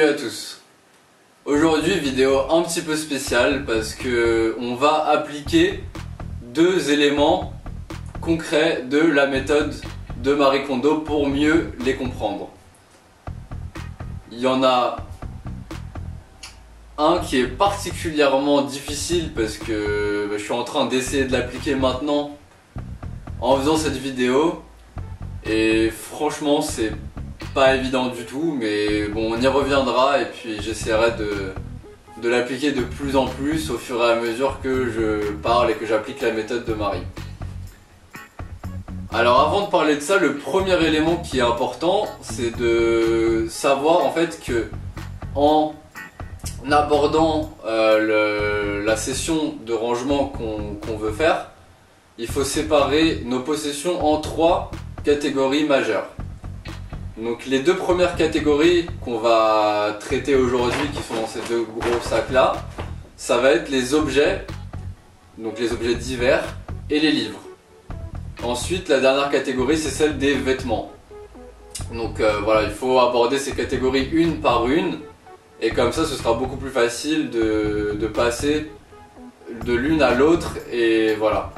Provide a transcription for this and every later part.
Salut à tous. Aujourd'hui vidéo un petit peu spéciale parce que on va appliquer deux éléments concrets de la méthode de Marie Kondo pour mieux les comprendre. Il y en a un qui est particulièrement difficile parce que je suis en train d'essayer de l'appliquer maintenant en faisant cette vidéo et franchement c'est pas évident du tout, mais bon, on y reviendra et puis j'essaierai de l'appliquer de plus en plus au fur et à mesure que je parle et que j'applique la méthode de Marie. Alors avant de parler de ça, le premier élément qui est important, c'est de savoir en fait que en abordant la session de rangement qu'on veut faire, il faut séparer nos possessions en trois catégories majeures. Donc les deux premières catégories qu'on va traiter aujourd'hui, qui sont dans ces deux gros sacs là, ça va être les objets, donc les objets divers et les livres. Ensuite la dernière catégorie c'est celle des vêtements. Donc voilà, il faut aborder ces catégories une par une et comme ça ce sera beaucoup plus facile de passer de l'une à l'autre et voilà.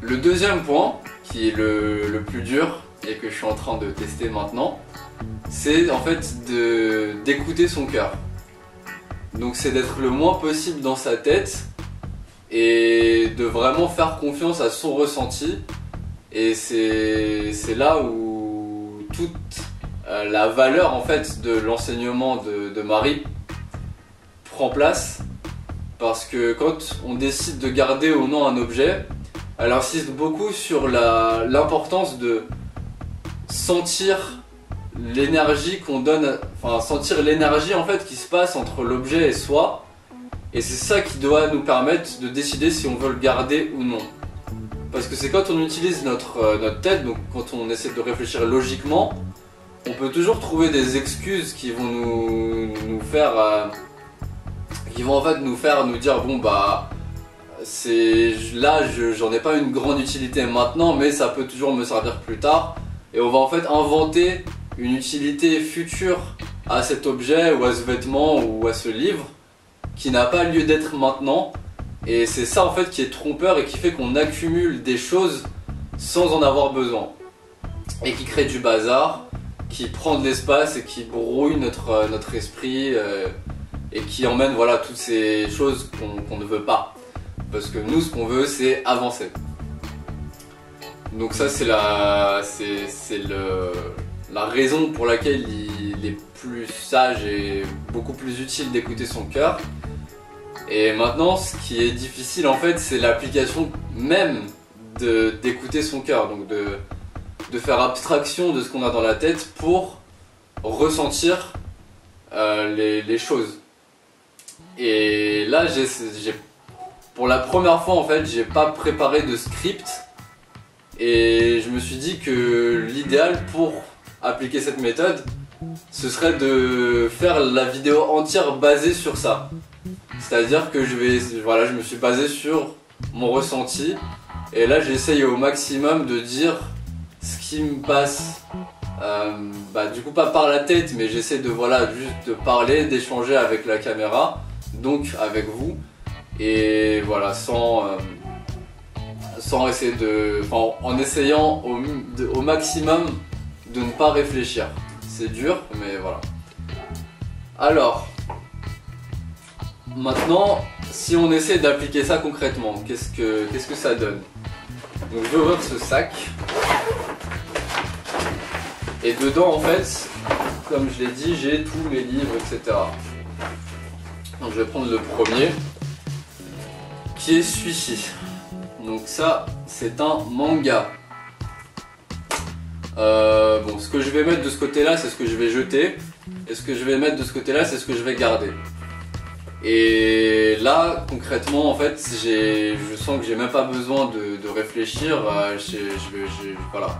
Le deuxième point qui est le plus dur et que je suis en train de tester maintenant, c'est en fait d'écouter son cœur. Donc c'est d'être le moins possible dans sa tête et de vraiment faire confiance à son ressenti. Et c'est là où toute la valeur en fait de l'enseignement de Marie prend place. Parce que quand on décide de garder ou non un objet, elle insiste beaucoup sur l'importance de sentir l'énergie qu'on donne, enfin sentir l'énergie en fait qui se passe entre l'objet et soi, et c'est ça qui doit nous permettre de décider si on veut le garder ou non. Parce que c'est quand on utilise notre tête, donc quand on essaie de réfléchir logiquement, on peut toujours trouver des excuses qui vont nous faire nous dire bon bah c'est là j'en ai pas une grande utilité maintenant, mais ça peut toujours me servir plus tard. Et on va en fait inventer une utilité future à cet objet ou à ce vêtement ou à ce livre qui n'a pas lieu d'être maintenant. Et c'est ça en fait qui est trompeur et qui fait qu'on accumule des choses sans en avoir besoin. Et qui crée du bazar, qui prend de l'espace et qui brouille notre esprit et qui emmène voilà, toutes ces choses qu'on ne veut pas. Parce que nous ce qu'on veut c'est avancer. Donc ça c'est la raison pour laquelle il est plus sage et beaucoup plus utile d'écouter son cœur. Et maintenant ce qui est difficile en fait c'est l'application même d'écouter son cœur. Donc de faire abstraction de ce qu'on a dans la tête pour ressentir les choses. Et là pour la première fois en fait j'ai pas préparé de script. Et je me suis dit que l'idéal pour appliquer cette méthode, ce serait de faire la vidéo entière basée sur ça. C'est-à-dire que je me suis basé sur mon ressenti. Et là j'essaye au maximum de dire ce qui me passe, du coup pas par la tête, mais j'essaie juste de parler, d'échanger avec la caméra, donc avec vous. Et voilà, en essayant au maximum de ne pas réfléchir. C'est dur, mais voilà. Alors, maintenant, si on essaie d'appliquer ça concrètement, qu'est-ce que ça donne? Donc je vais ouvrir ce sac. Et dedans, en fait, comme je l'ai dit, j'ai tous mes livres, etc. Donc je vais prendre le premier, qui est celui-ci. Donc ça, c'est un manga. Ce que je vais mettre de ce côté-là, c'est ce que je vais jeter. Et ce que je vais mettre de ce côté-là, c'est ce que je vais garder. Et là, concrètement, en fait, je sens que j'ai même pas besoin de réfléchir. Voilà.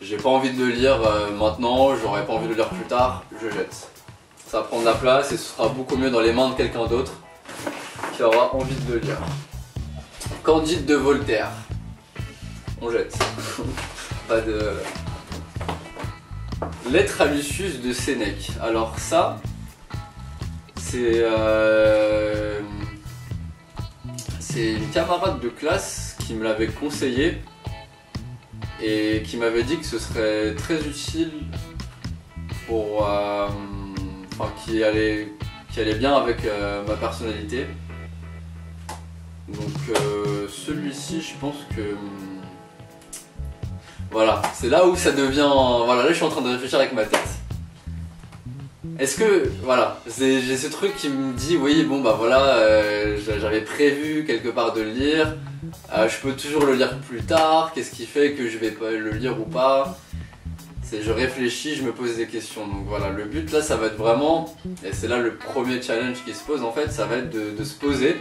J'ai pas envie de le lire maintenant, j'aurais pas envie de le lire plus tard, je jette. Ça va prendre la place et ce sera beaucoup mieux dans les mains de quelqu'un d'autre qui aura envie de le lire. Candide de Voltaire. On jette. Pas de... Lettre à Lucius de Sénèque. Alors ça, c'est une camarade de classe qui me l'avait conseillé et qui m'avait dit que ce serait très utile pour, enfin, qui allait bien avec ma personnalité. Donc celui-ci, je pense que voilà, c'est là où ça devient. Voilà, là je suis en train de réfléchir avec ma tête. Est-ce que, voilà, j'ai ce truc qui me dit, oui, bon bah voilà, j'avais prévu quelque part de le lire, je peux toujours le lire plus tard, qu'est-ce qui fait que je vais pas le lire ou pas? Je réfléchis, je me pose des questions. Donc voilà, le but là, ça va être vraiment, et c'est là le premier challenge qui se pose en fait, ça va être de se poser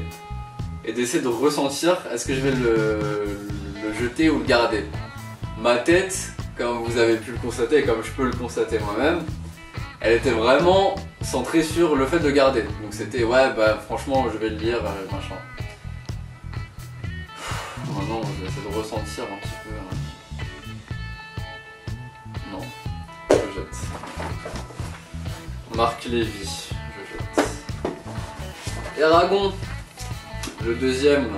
et d'essayer de ressentir, est-ce que je vais le jeter ou le garder? Ma tête, comme vous avez pu le constater et comme je peux le constater moi-même, elle était vraiment centrée sur le fait de garder. Donc c'était ouais bah franchement je vais le lire, machin. Maintenant je vais essayer de ressentir un petit peu. Non, je jette. Marc Lévy, je jette. Eragon, le deuxième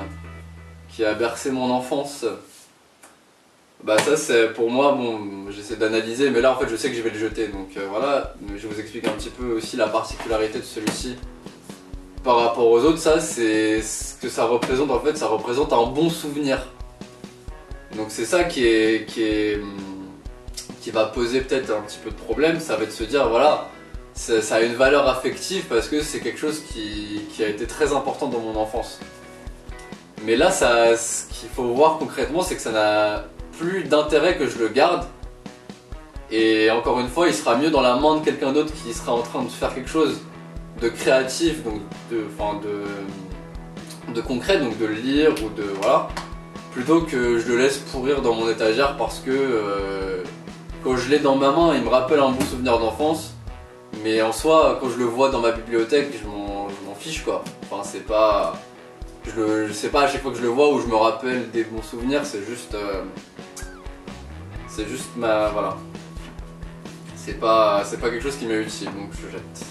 qui a bercé mon enfance. Bah ça c'est pour moi, bon j'essaie d'analyser mais là en fait je sais que je vais le jeter donc voilà, je vais vous expliquer un petit peu aussi la particularité de celui-ci par rapport aux autres. Ça c'est ce que ça représente en fait, ça représente un bon souvenir. Donc c'est ça qui va poser peut-être un petit peu de problème, ça va être de se dire voilà, ça a une valeur affective parce que c'est quelque chose qui a été très important dans mon enfance. Mais là ce qu'il faut voir concrètement c'est que ça n'a plus d'intérêt que je le garde et encore une fois il sera mieux dans la main de quelqu'un d'autre qui sera en train de faire quelque chose de créatif, donc de concret, donc de le lire ou de voilà, plutôt que je le laisse pourrir dans mon étagère parce que quand je l'ai dans ma main il me rappelle un bon souvenir d'enfance, mais en soi quand je le vois dans ma bibliothèque je m'en fiche quoi. Enfin c'est pas, je sais pas à chaque fois que je le vois où je me rappelle des bons souvenirs, c'est juste ma, voilà, c'est pas quelque chose qui m'est utile donc je jette.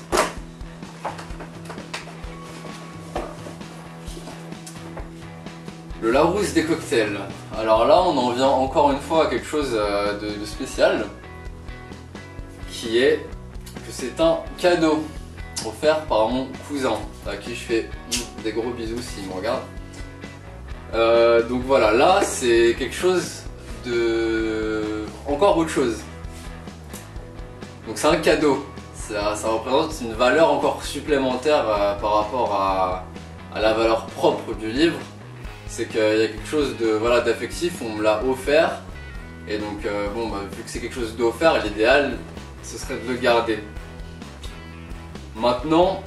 Le Larousse des cocktails. Alors là on en vient encore une fois à quelque chose de spécial, qui est que c'est un cadeau offert par mon cousin à qui je fais des gros bisous s'il me regarde. Donc voilà, là c'est quelque chose de encore autre chose. Donc c'est un cadeau, ça représente une valeur encore supplémentaire par rapport à la valeur propre du livre. C'est qu'il y a quelque chose de voilà, d'affectif, on me l'a offert et donc bon bah, vu que c'est quelque chose d'offert, l'idéal ce serait de le garder. Maintenant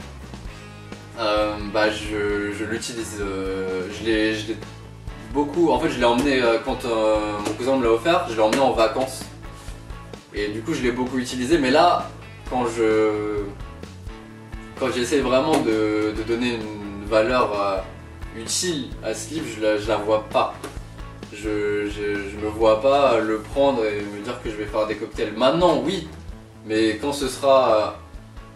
bah, je l'utilise, je l'ai beaucoup, en fait je l'ai emmené quand mon cousin me l'a offert, je l'ai emmené en vacances et du coup je l'ai beaucoup utilisé, mais là quand j'essaie vraiment de donner une valeur utile à ce livre, je la vois pas. Je me vois pas le prendre et me dire que je vais faire des cocktails. Maintenant oui, mais quand ce sera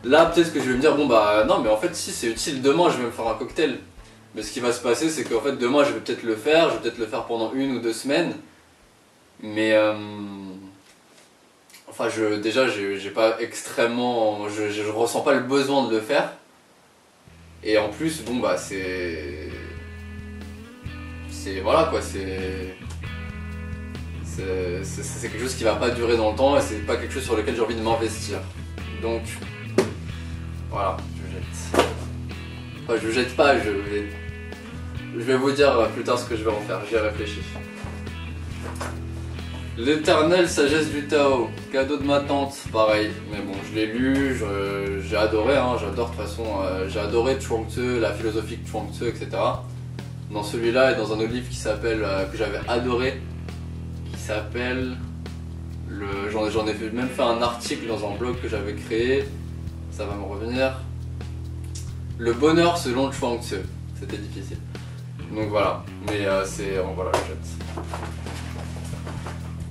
là peut-être que je vais me dire bon bah non mais en fait si c'est utile, demain je vais me faire un cocktail. Mais ce qui va se passer c'est qu'en fait demain je vais peut-être le faire, je vais peut-être le faire pendant 1 ou 2 semaines. Mais enfin déjà j'ai pas extrêmement, je ressens pas le besoin de le faire. Et en plus bon bah c'est voilà quoi, c'est quelque chose qui va pas durer dans le temps et c'est pas quelque chose sur lequel j'ai envie de m'investir. Donc voilà, je jette. Enfin je jette pas, je vais vous dire plus tard ce que je vais en faire, j'y ai réfléchi. L'éternelle sagesse du Tao, cadeau de ma tante, pareil, mais bon je l'ai lu, j'ai adoré, hein, j'adore de toute façon, j'ai adoré Chuang Tzu, la philosophie de Chuang Tzu, etc. Dans celui-là et dans un autre livre qui s'appelle, que j'avais adoré, qui s'appelle, j'en ai même fait un article dans un blog que j'avais créé, ça va me revenir, Le bonheur selon Chuang Tzu, c'était difficile. Donc voilà, mais voilà, je jette.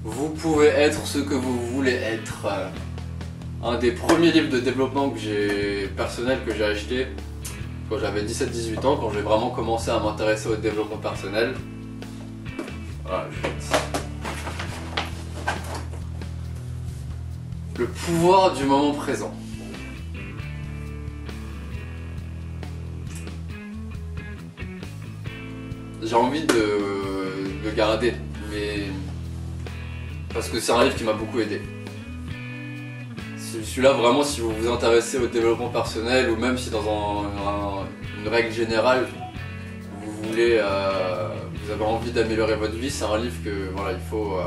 Vous pouvez être ce que vous voulez être. un des premiers livres de développement personnel que j'ai acheté quand j'avais 17-18 ans, quand j'ai vraiment commencé à m'intéresser au développement personnel. Voilà, Le pouvoir du moment présent. J'ai envie de le garder, mais parce que c'est un livre qui m'a beaucoup aidé. Celui-là, vraiment, si vous vous intéressez au développement personnel, ou même si dans une règle générale, vous voulez, vous avez envie d'améliorer votre vie, c'est un livre que voilà, il faut.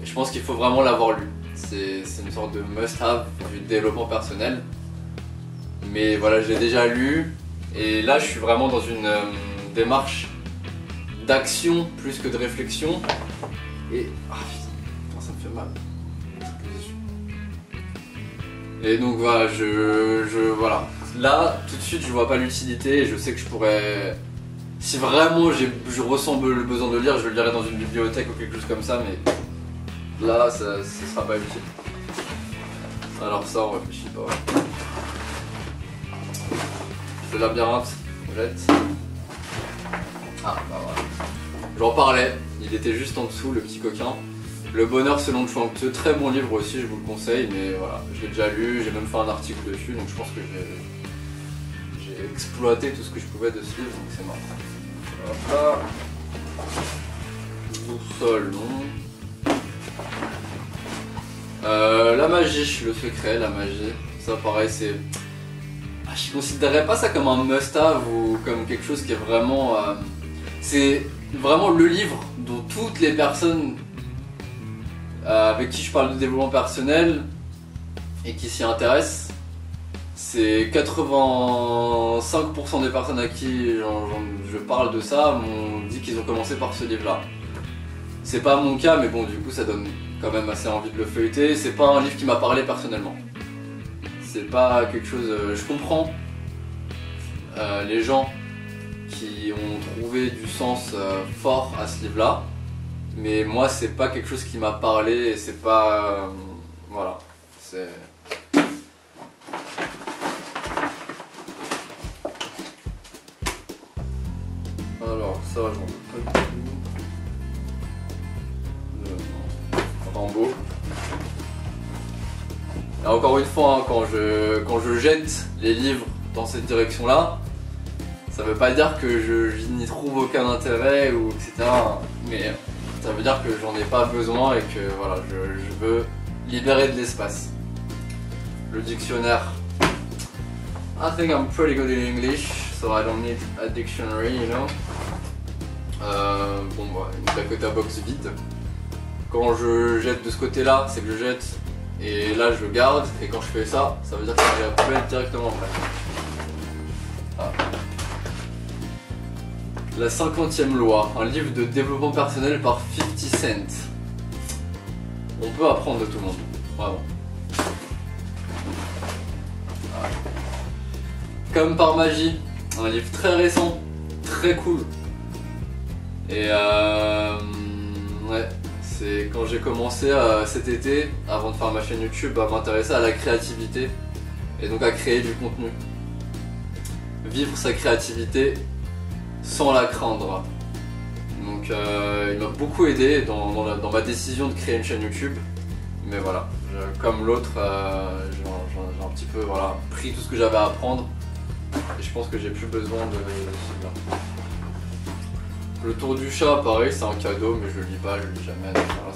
Je pense qu'il faut vraiment l'avoir lu. C'est une sorte de must-have du développement personnel. Mais voilà, je l'ai déjà lu, et là, je suis vraiment dans une démarche d'action plus que de réflexion. Et putain, ça me fait mal. Et donc voilà, voilà. Là, tout de suite, je vois pas l'utilité et je sais que je pourrais. Si vraiment je ressens le besoin de lire, je le lirai dans une bibliothèque ou quelque chose comme ça, mais là, ça sera pas utile. Alors ça, on réfléchit pas. Le labyrinthe, on jette. Ah, bah voilà. J'en parlais, il était juste en dessous, le petit coquin. Le bonheur selon Chuang Tzu, très bon livre aussi, je vous le conseille, mais voilà, je l'ai déjà lu, j'ai même fait un article dessus, donc je pense que j'ai exploité tout ce que je pouvais de ce livre, donc c'est marrant. Hop là. Boussole, non. La magie, le secret, la magie, ça pareil, c'est... Je considérerais pas ça comme un must-have ou comme quelque chose qui est vraiment... c'est vraiment le livre dont toutes les personnes avec qui je parle de développement personnel et qui s'y intéressent, c'est 85% des personnes à qui je parle de ça m'ont dit qu'ils ont commencé par ce livre-là. C'est pas mon cas, mais bon, du coup, ça donne quand même assez envie de le feuilleter. C'est pas un livre qui m'a parlé personnellement. C'est pas quelque chose... je comprends les gens qui ont trouvé du sens fort à ce livre-là. Mais moi, c'est pas quelque chose qui m'a parlé et c'est pas... voilà. C'est... Alors, ça, j'en veux pas du tout. Rambo. Et encore une fois, hein, quand je jette les livres dans cette direction-là, ça veut pas dire que je n'y trouve aucun intérêt ou etc. Mais ça veut dire que j'en ai pas besoin et que voilà, je veux libérer de l'espace. Le dictionnaire. I think I'm pretty good in English, so I don't need a dictionary, you know. Bon, bah, une Dakota box vide. Quand je jette de ce côté-là, c'est que je jette et là je le garde. Et quand je fais ça, ça veut dire que ça va à la poubelle directement après. Ah. La 50e loi, un livre de développement personnel par 50 Cent. On peut apprendre de tout le monde, vraiment. Ah. Comme par magie, un livre très récent, très cool. Et ouais, c'est quand j'ai commencé cet été, avant de faire ma chaîne YouTube, à m'intéresser à la créativité et donc à créer du contenu. Vivre sa créativité sans la craindre. Donc il m'a beaucoup aidé dans ma décision de créer une chaîne YouTube. Mais voilà, comme l'autre, j'ai un petit peu voilà, pris tout ce que j'avais à apprendre. Et je pense que j'ai plus besoin de celui-là. Le tour du chat, pareil, c'est un cadeau, mais je le lis pas, je le lis jamais. Donc voilà,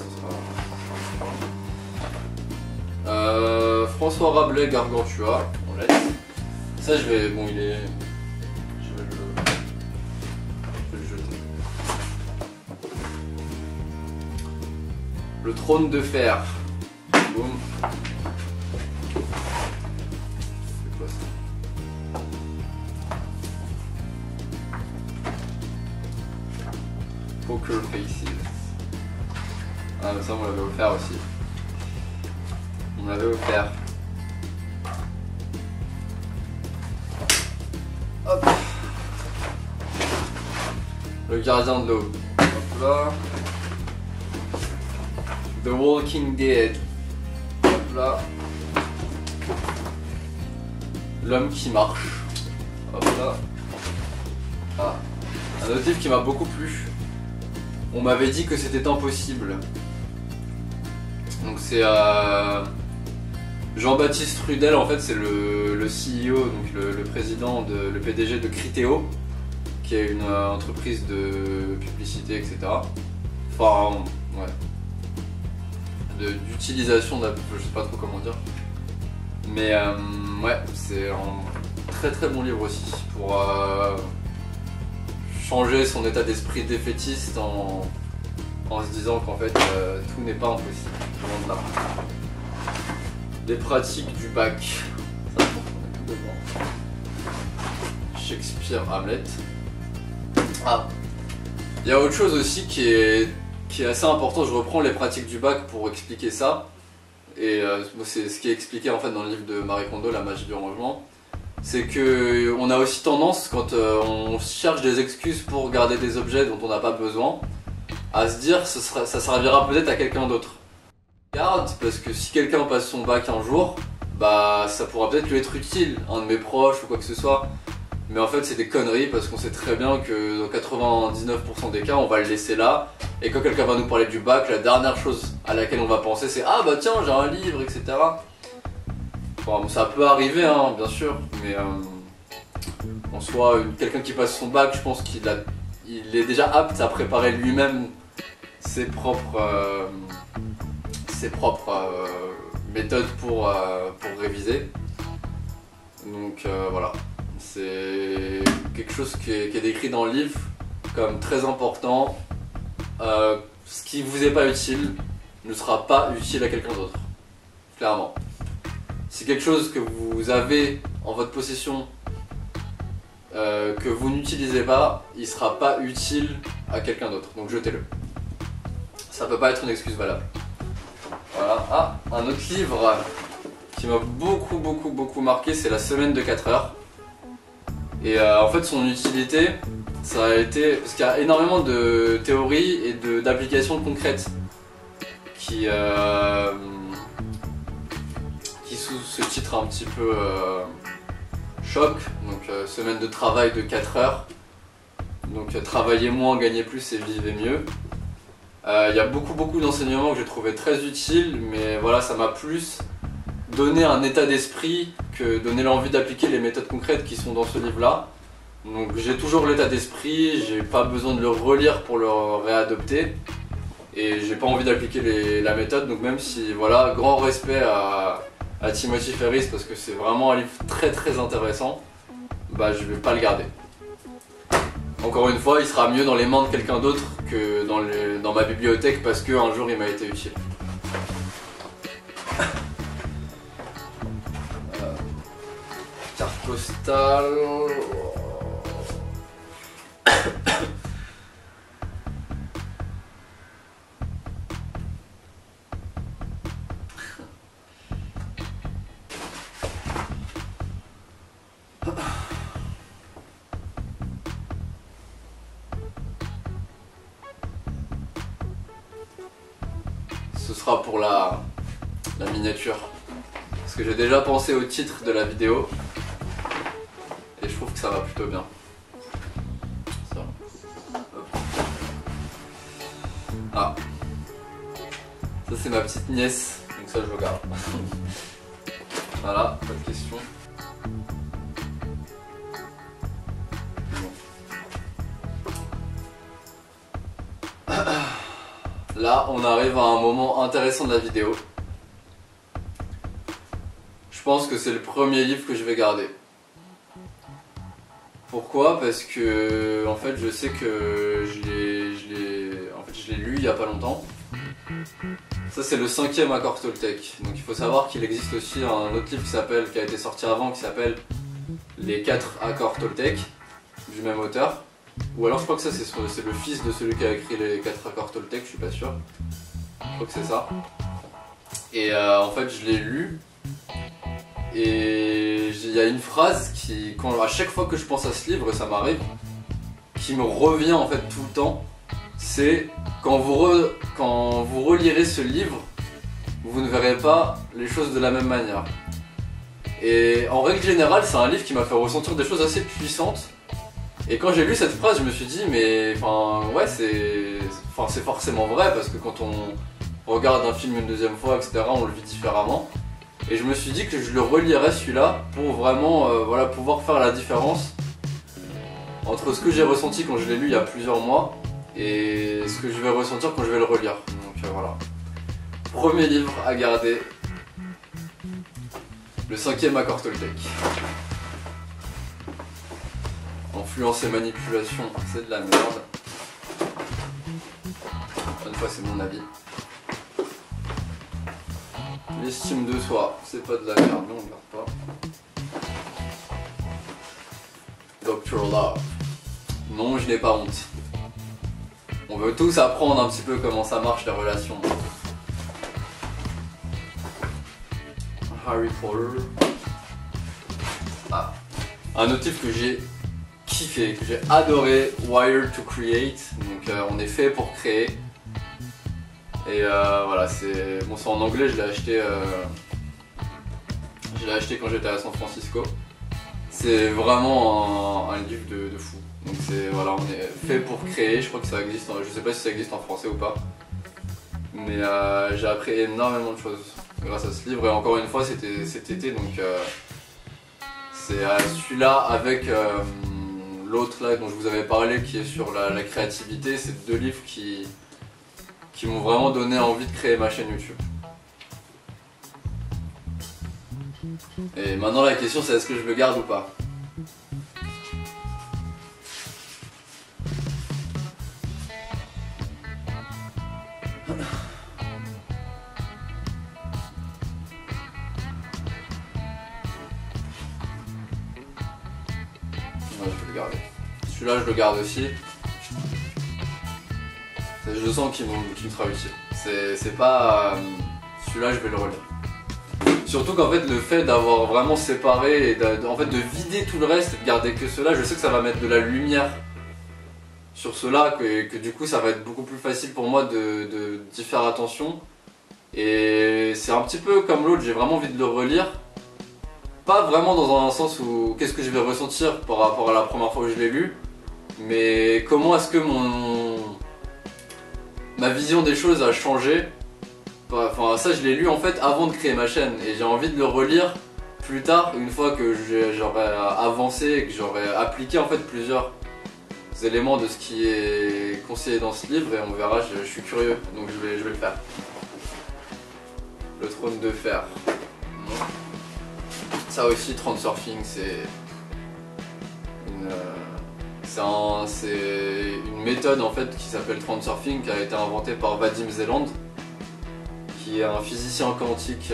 ça sera... François Rabelais, Gargantua, on laisse. Ça, je vais... Bon, il est... Je vais le jeter. Le trône de fer. Boum. C'est quoi ça? Poker Faces. Ah, mais ça, on l'avait offert aussi. On l'avait offert. Hop. Le gardien de l'eau. Hop là. The Walking Dead. Hop là. L'homme qui marche. Hop là. Ah. Un autre livre qui m'a beaucoup plu. On m'avait dit que c'était impossible. Donc c'est Jean-Baptiste Rudel, en fait c'est le CEO, donc le président, le PDG de Criteo, qui est une entreprise de publicité, etc. Enfin, ouais. D'utilisation d'app, je sais pas trop comment dire. Mais ouais, c'est un très très bon livre aussi pour changer son état d'esprit défaitiste en se disant qu'en fait tout n'est pas impossible. Loin de là. Les pratiques du bac. Ça, je pense qu'on a tout devant. Shakespeare, Hamlet. Ah, il y a autre chose aussi qui est assez important. Je reprends les pratiques du bac pour expliquer ça. Et c'est ce qui est expliqué en fait dans le livre de Marie Kondo, La magie du rangement. C'est que on a aussi tendance, quand on cherche des excuses pour garder des objets dont on n'a pas besoin, à se dire ça servira peut-être à quelqu'un d'autre. Garde, parce que si quelqu'un passe son bac un jour, bah ça pourra peut-être lui être utile, un de mes proches ou quoi que ce soit. Mais en fait c'est des conneries parce qu'on sait très bien que dans 99% des cas on va le laisser là. Et quand quelqu'un va nous parler du bac, la dernière chose à laquelle on va penser c'est ah bah tiens j'ai un livre, etc. Bon, ça peut arriver hein, bien sûr, mais en soi quelqu'un qui passe son bac, je pense qu'il est déjà apte à préparer lui-même ses propres méthodes pour réviser. Donc voilà. C'est quelque chose qui est décrit dans le livre comme très important. Ce qui vous est pas utile ne sera pas utile à quelqu'un d'autre. Clairement. Si quelque chose que vous avez en votre possession que vous n'utilisez pas, il sera pas utile à quelqu'un d'autre. Donc jetez-le. Ça peut pas être une excuse valable. Voilà. Ah, un autre livre qui m'a beaucoup marqué, c'est La semaine de 4 heures. Et en fait son utilité, ça a été, parce qu'il y a énormément de théories et d'applications concrètes qui sous ce titre un petit peu choc, donc semaine de travail de 4 heures, donc travailler moins, gagner plus et vivre mieux. Il y a beaucoup d'enseignements que j'ai trouvé très utiles, mais voilà, ça m'a plus donné un état d'esprit que donner l'envie d'appliquer les méthodes concrètes qui sont dans ce livre-là. Donc j'ai toujours l'état d'esprit, j'ai pas besoin de le relire pour le réadopter, et j'ai pas envie d'appliquer la méthode, donc même si, voilà, grand respect à Timothy Ferriss parce que c'est vraiment un livre très intéressant, bah je vais pas le garder. Encore une fois, il sera mieux dans les mains de quelqu'un d'autre que dans ma bibliothèque parce qu'un jour il m'a été utile. Carte postale. Ce sera pour la miniature. Parce que j'ai déjà pensé au titre de la vidéo. Et je trouve que ça va plutôt bien. Ça. Hop. Ah. Ça c'est ma petite nièce. Donc ça je le garde. Voilà, pas de question. Là, on arrive à un moment intéressant de la vidéo. Je pense que c'est le premier livre que je vais garder. Pourquoi? Parce que, en fait, je sais que je l'ai lu il y a pas longtemps. Ça, c'est le 5e accord Toltec. Donc, il faut savoir qu'il existe aussi un autre livre qui a été sorti avant, qui s'appelle Les 4 accords Toltec, du même auteur. Ou alors je crois que ça c'est le fils de celui qui a écrit les 4 accords Toltec, je suis pas sûr. Je crois que c'est ça. Et en fait je l'ai lu. Et il y a une phrase qui, à chaque fois que je pense à ce livre, et ça m'arrive, qui me revient en fait tout le temps. C'est quand vous relirez ce livre, vous ne verrez pas les choses de la même manière. Et en règle générale, c'est un livre qui m'a fait ressentir des choses assez puissantes. Et quand j'ai lu cette phrase, je me suis dit, mais enfin, ouais, c'est forcément vrai, parce que quand on regarde un film une deuxième fois, etc., on le vit différemment. Et je me suis dit que je le relirais celui-là pour vraiment voilà, pouvoir faire la différence entre ce que j'ai ressenti quand je l'ai lu il y a plusieurs mois et ce que je vais ressentir quand je vais le relire. Donc voilà. Premier livre à garder, le 5e accord Toltec. Influence et manipulation, c'est de la merde. Une fois, c'est mon avis. L'estime de soi, c'est pas de la merde, non, on regarde pas. Dr. Love. Non, je n'ai pas honte. On veut tous apprendre un petit peu comment ça marche les relations. Harry Potter. Ah. Un autre livre que j'ai kiffé, que j'ai adoré, Wired to Create. Donc on est fait pour créer. Et voilà, c'est en anglais, je l'ai acheté quand j'étais à San Francisco. C'est vraiment un livre de fou. Donc voilà, on est fait pour créer. Je crois que ça existe, je sais pas si ça existe en français ou pas. Mais j'ai appris énormément de choses grâce à ce livre. Et encore une fois, c'était cet été, donc c'est celui-là avec l'autre là dont je vous avais parlé, qui est sur la créativité. C'est deux livres qui m'ont vraiment donné envie de créer ma chaîne YouTube. Et maintenant la question, c'est est-ce que je le garde ou pas? Ouais, je vais le garder. Celui-là, je le garde aussi. Je sens qu'il me sera utile. C'est pas... celui-là, je vais le relire. Surtout qu'en fait, le fait d'avoir vraiment séparé et en fait, de vider tout le reste et de garder que cela, je sais que ça va mettre de la lumière sur cela, que du coup, ça va être beaucoup plus facile pour moi d'y faire attention. Et c'est un petit peu comme l'autre, j'ai vraiment envie de le relire. Pas vraiment dans un sens où qu'est-ce que je vais ressentir par rapport à la première fois que je l'ai lu, mais comment est-ce que ma vision des choses a changé. Enfin, ça, je l'ai lu en fait avant de créer ma chaîne et j'ai envie de le relire plus tard, une fois que j'aurai avancé et que j'aurai appliqué en fait plusieurs éléments de ce qui est conseillé dans ce livre, et on verra. Je suis curieux, donc je vais le faire. Le trône de fer. Ça aussi, Transurfing, c'est une méthode en fait qui s'appelle Transurfing, qui a été inventée par Vadim Zeland, qui est un physicien quantique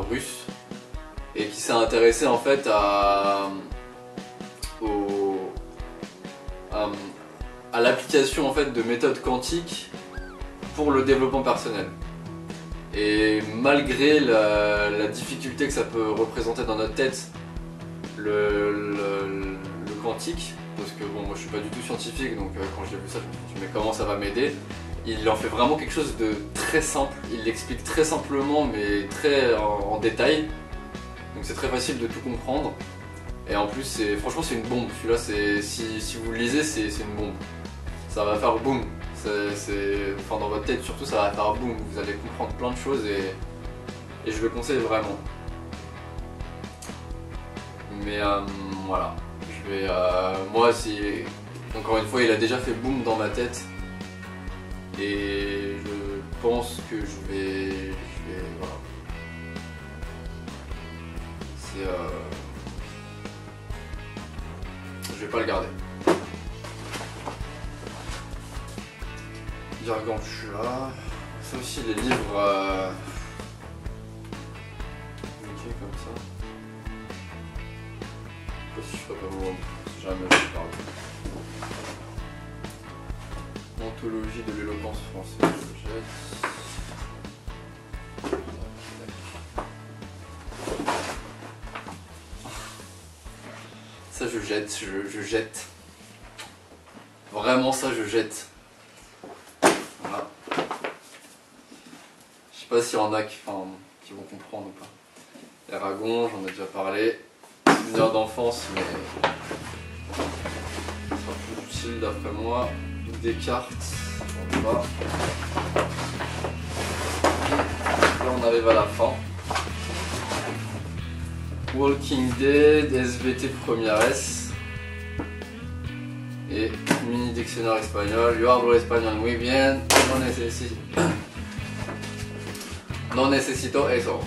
russe et qui s'est intéressé en fait à l'application en fait de méthodes quantiques pour le développement personnel. Et malgré la difficulté que ça peut représenter dans notre tête, le quantique, parce que bon, moi je suis pas du tout scientifique, donc quand j'ai vu ça, je me suis dit mais comment ça va m'aider? Il en fait vraiment quelque chose de très simple, il l'explique très simplement mais très en détail, donc c'est très facile de tout comprendre. Et en plus, franchement c'est une bombe, celui-là, si vous le lisez, c'est une bombe. Ça va faire boum. Enfin, dans votre tête surtout, ça va faire boum, vous allez comprendre plein de choses et je le conseille vraiment. Mais voilà, je vais, moi, encore une fois, il a déjà fait boum dans ma tête et je pense que je vais voilà. Je vais pas le garder. Gargantua, ça aussi les livres ok comme ça. Je sais pas si je ferai pas vous, si jamais je parle. Anthologie de l'éloquence française, je jette. Ça je jette, je jette. Vraiment ça je jette. Voilà. Je sais pas s'il y en a qui vont comprendre ou pas. Eragon, j'en ai déjà parlé. Souvenir d'enfance, mais ça sera plus utile d'après moi. Des cartes, on va. Là on arrive à la fin. Walking Dead, SVT première S. Et mini dictionnaire espagnol. Yo hablo español muy bien. No necesito eso.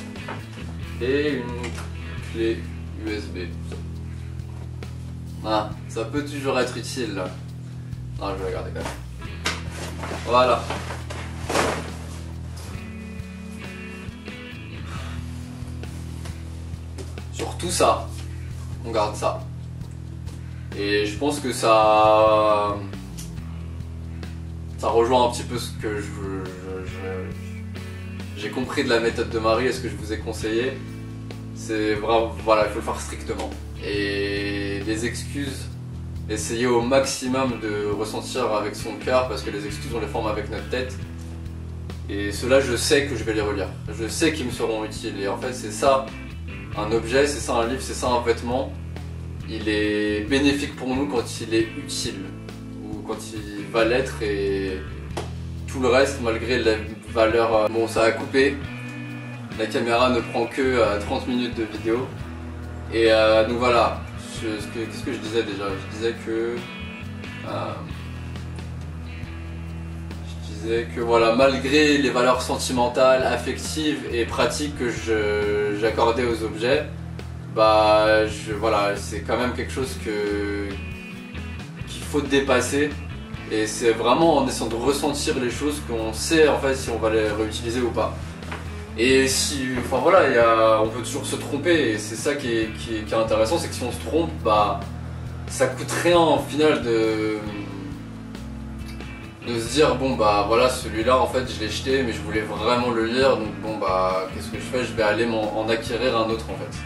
Et une clé USB. Ah, ça peut toujours être utile là. Non, je vais la garder quand même. Voilà. Sur tout ça, on garde ça. Et je pense que ça rejoint un petit peu ce que j'ai compris de la méthode de Marie et ce que je vous ai conseillé. C'est vraiment, voilà, il faut le faire strictement. Et les excuses, essayer au maximum de ressentir avec son cœur, parce que les excuses on les forme avec notre tête. Et ceux-là, je sais que je vais les relire. Je sais qu'ils me seront utiles. Et en fait, c'est ça un objet, c'est ça un livre, c'est ça un vêtement. Il est bénéfique pour nous quand il est utile, ou quand il va l'être, et tout le reste, malgré la valeur... Bon, ça a coupé. La caméra ne prend que 30 minutes de vidéo. Et donc voilà. Qu'est-ce que je disais déjà? Je disais que voilà, malgré les valeurs sentimentales, affectives et pratiques que j'accordais aux objets, bah voilà, c'est quand même quelque chose qu'il faut dépasser. Et c'est vraiment en essayant de ressentir les choses qu'on sait en fait si on va les réutiliser ou pas. Et si, enfin voilà, on peut toujours se tromper, et c'est ça qui est intéressant, c'est que si on se trompe, bah ça coûte rien en final de se dire bon bah voilà, celui-là en fait je l'ai jeté mais je voulais vraiment le lire, donc bon bah qu'est-ce que je fais, je vais aller en acquérir un autre en fait.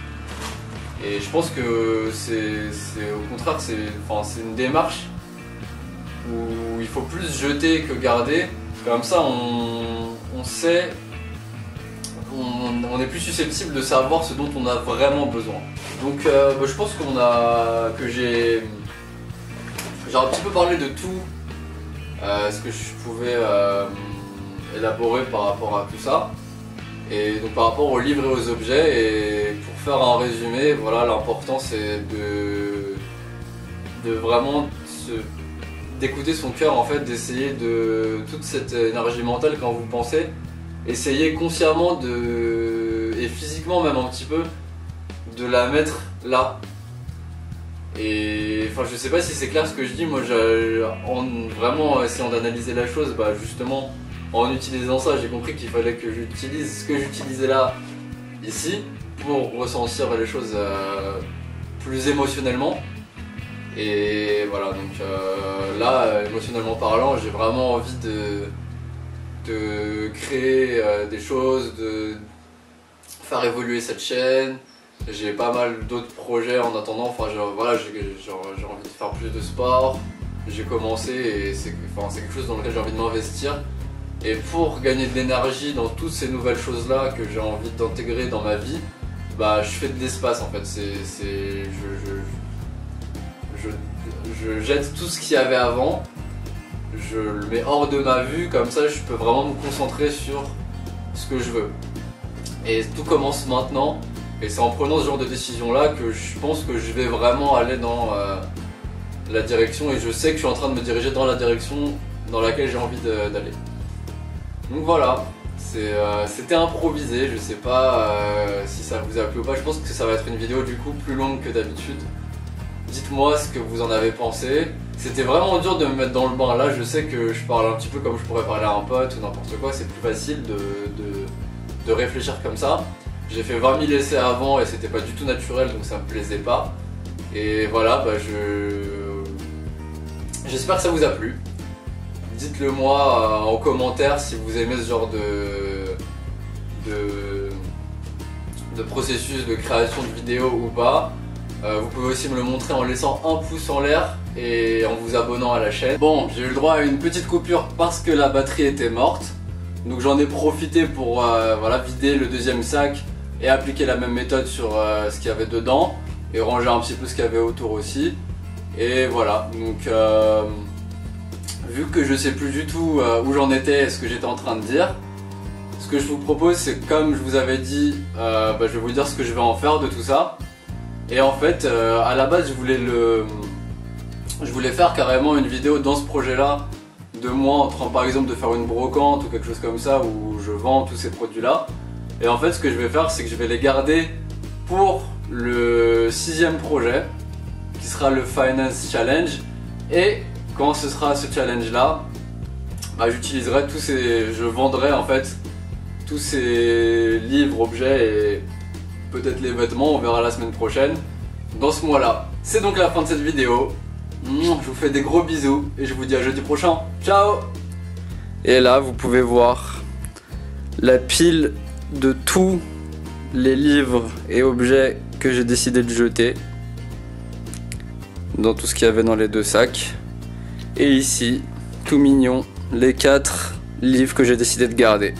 Et je pense que c'est au contraire, c'est une démarche où il faut plus jeter que garder, comme ça on sait. On est plus susceptible de savoir ce dont on a vraiment besoin. Donc je pense que j'ai un petit peu parlé de tout ce que je pouvais élaborer par rapport à tout ça. Et donc par rapport aux livres et aux objets, et pour faire un résumé, voilà, l'important c'est de vraiment d'écouter son cœur en fait, d'essayer de toute cette énergie mentale quand vous pensez. Essayez consciemment et physiquement même un petit peu, de la mettre là. Et enfin je sais pas si c'est clair ce que je dis, moi en vraiment essayant d'analyser la chose, bah justement en utilisant ça j'ai compris qu'il fallait que j'utilise ce que j'utilisais là, ici, pour ressentir les choses plus émotionnellement. Et voilà, donc là émotionnellement parlant, j'ai vraiment envie de créer des choses, de faire évoluer cette chaîne. J'ai pas mal d'autres projets en attendant, enfin voilà, j'ai envie de faire plus de sport. J'ai commencé et c'est quelque chose dans lequel j'ai envie de m'investir. Et pour gagner de l'énergie dans toutes ces nouvelles choses là que j'ai envie d'intégrer dans ma vie, bah je fais de l'espace en fait. Je jette tout ce qu'il y avait avant, je le mets hors de ma vue, comme ça je peux vraiment me concentrer sur ce que je veux. Et tout commence maintenant, et c'est en prenant ce genre de décision là que je pense que je vais vraiment aller dans la direction, et je sais que je suis en train de me diriger dans la direction dans laquelle j'ai envie d'aller. Donc voilà, c'était improvisé, je sais pas si ça vous a plu ou pas, je pense que ça va être une vidéo du coup plus longue que d'habitude. Dites-moi ce que vous en avez pensé. C'était vraiment dur de me mettre dans le bain. Là, je sais que je parle un petit peu comme je pourrais parler à un pote ou n'importe quoi. C'est plus facile de réfléchir comme ça. J'ai fait 20 000 essais avant et c'était pas du tout naturel, donc ça me plaisait pas. Et voilà, bah j'espère que ça vous a plu. Dites-le moi en commentaire si vous aimez ce genre de processus de création de vidéos ou pas. Vous pouvez aussi me le montrer en laissant un pouce en l'air et en vous abonnant à la chaîne. Bon, j'ai eu le droit à une petite coupure parce que la batterie était morte. Donc j'en ai profité pour voilà, vider le deuxième sac et appliquer la même méthode sur ce qu'il y avait dedans et ranger un petit peu ce qu'il y avait autour aussi. Et voilà, donc vu que je sais plus du tout où j'en étais et ce que j'étais en train de dire, ce que je vous propose, c'est, comme je vous avais dit, je vais vous dire ce que je vais en faire de tout ça. Et en fait, à la base, je voulais faire carrément une vidéo dans ce projet là, de moi en train par exemple de faire une brocante ou quelque chose comme ça où je vends tous ces produits là. Et en fait, ce que je vais faire, c'est que je vais les garder pour le 6e projet qui sera le Finance Challenge. Et quand ce sera ce challenge là, j'utiliserai je vendrai en fait tous ces livres, objets et peut-être les vêtements, on verra la semaine prochaine, dans ce mois là. C'est donc la fin de cette vidéo. Je vous fais des gros bisous et je vous dis à jeudi prochain. Ciao! Et là, vous pouvez voir la pile de tous les livres et objets que j'ai décidé de jeter dans tout ce qu'il y avait dans les 2 sacs. Et ici, tout mignon, les 4 livres que j'ai décidé de garder.